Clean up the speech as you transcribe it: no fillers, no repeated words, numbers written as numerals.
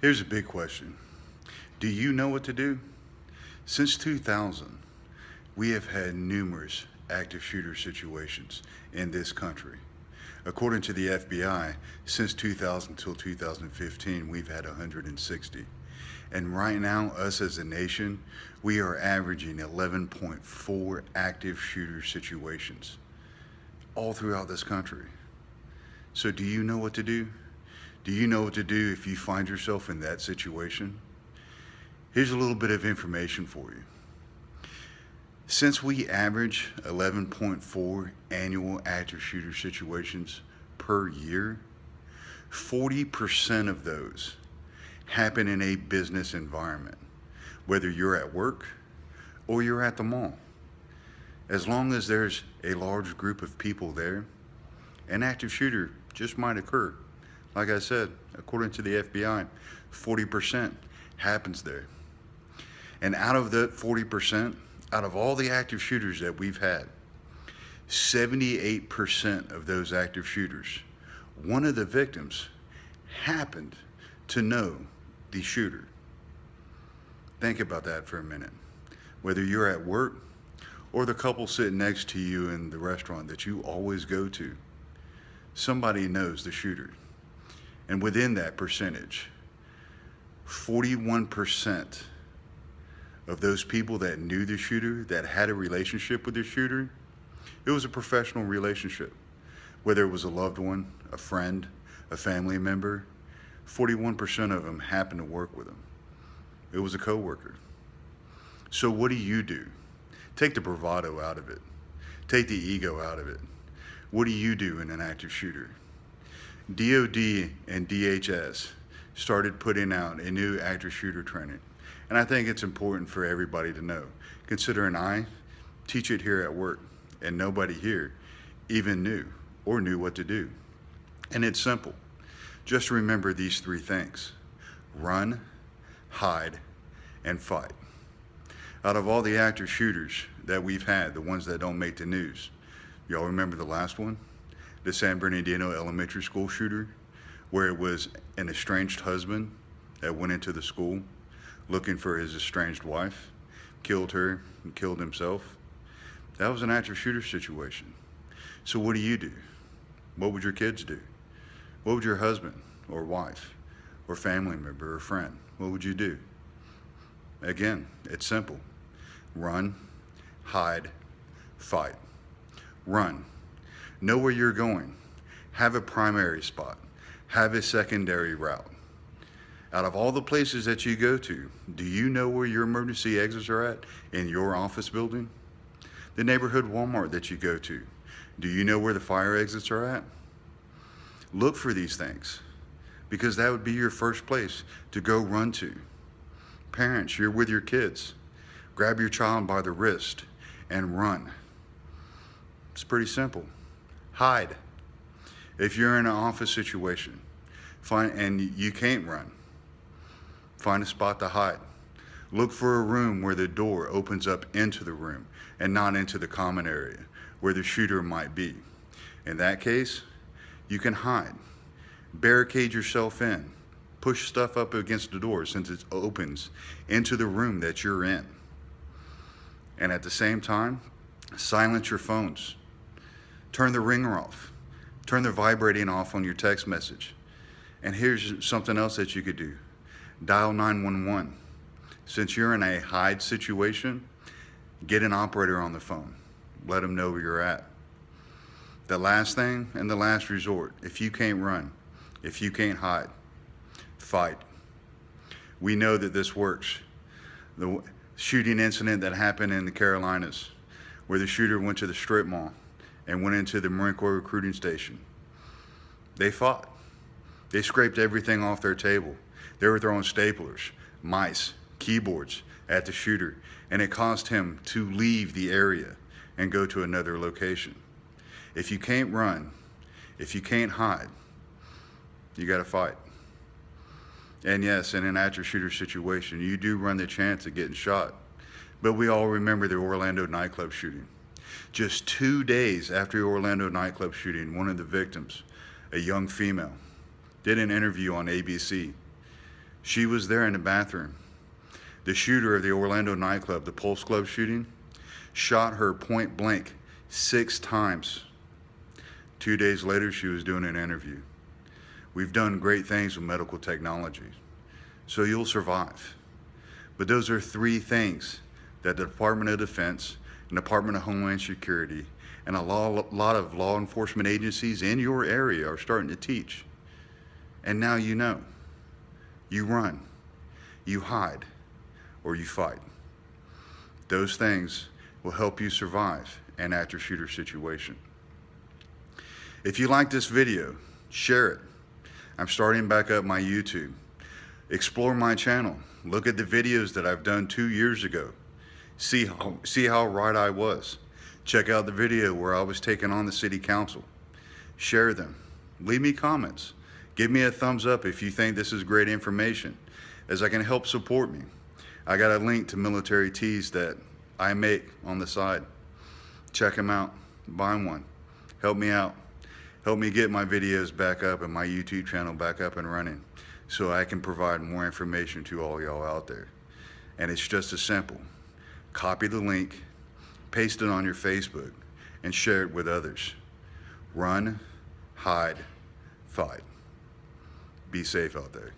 Here's a big question. Do you know what to do? Since 2000, we have had numerous active shooter situations in this country. According to the FBI, since 2000 till 2015, we've had 160. And right now, us as a nation, we are averaging 11.4 active shooter situations all throughout this country. So do you know what to do? Do you know what to do if you find yourself in that situation? Here's a little bit of information for you. Since we average 11.4 annual active shooter situations per year, 40% of those happen in a business environment, whether you're at work or you're at the mall. As long as there's a large group of people there, an active shooter just might occur. Like I said, according to the FBI, 40% happens there. And out of that 40%, out of all the active shooters that we've had, 78% of those active shooters, one of the victims happened to know the shooter. Think about that for a minute. Whether you're at work or the couple sitting next to you in the restaurant that you always go to, somebody knows the shooter. And within that percentage, 41% of those people that knew the shooter, that had a relationship with the shooter, it was a professional relationship. Whether it was a loved one, a friend, a family member, 41% of them happened to work with him. It was a coworker. So what do you do? Take the bravado out of it. Take the ego out of it. What do you do in an active shooter? DOD and DHS started putting out a new active shooter training. And I think it's important for everybody to know, considering I teach it here at work and nobody here even knew what to do. And it's simple. Just remember these three things: run, hide, and fight. Out of all the active shooters that we've had, the ones that don't make the news, y'all remember the last one? The San Bernardino Elementary School shooter, where it was an estranged husband that went into the school looking for his estranged wife, killed her and killed himself. That was an active shooter situation. So what do you do? What would your kids do? What would your husband or wife or family member or friend, what would you do? Again, it's simple. Run, hide, fight. Run. Know where you're going. Have a primary spot. Have a secondary route. Out of all the places that you go to, do you know where your emergency exits are at in your office building? The neighborhood Walmart that you go to, do you know where the fire exits are at? Look for these things, because that would be your first place to go run to. Parents, you're with your kids. Grab your child by the wrist and run. It's pretty simple. Hide. If you're in an office situation, and you can't run, find a spot to hide. Look for a room where the door opens up into the room and not into the common area where the shooter might be. In that case, you can hide. Barricade yourself in. Push stuff up against the door since it opens into the room that you're in. And at the same time, silence your phones. Turn the ringer off. Turn the vibrating off on your text message. And here's something else that you could do. Dial 911. Since you're in a hide situation, get an operator on the phone. Let them know where you're at. The last thing and the last resort, if you can't run, if you can't hide, fight. We know that this works. The shooting incident that happened in the Carolinas, where the shooter went to the strip mall and went into the Marine Corps recruiting station. They fought. They scraped everything off their table. They were throwing staplers, mice, keyboards at the shooter, and it caused him to leave the area and go to another location. If you can't run, if you can't hide, you got to fight. And yes, in an active shooter situation, you do run the chance of getting shot. But we all remember the Orlando nightclub shooting. Just 2 days after the Orlando nightclub shooting, one of the victims, a young female, did an interview on ABC She was there in the bathroom. The shooter of the Orlando nightclub, the Pulse Club shooting, shot her point blank 6 times. 2 days later, she was doing an interview. We've done great things with medical technology, so you'll survive. But those are 3 things that the Department of Defense and Department of Homeland Security and a lot of law enforcement agencies in your area are starting to teach. And now you know. You run, you hide, or you fight. Those things will help you survive an active shooter situation. If you like this video, share it. I'm starting back up my YouTube. Explore my channel. Look at the videos that I've done 2 years ago. See how right I was. Check out the video where I was taking on the city council. Share them. Leave me comments. Give me a thumbs up if you think this is great information, as I can help support me. I got a link to military tees that I make on the side. Check them out. Buy one. Help me out. Help me get my videos back up and my YouTube channel back up and running so I can provide more information to all y'all out there. And it's just as simple. Copy the link, paste it on your Facebook, and share it with others. Run, hide, fight. Be safe out there.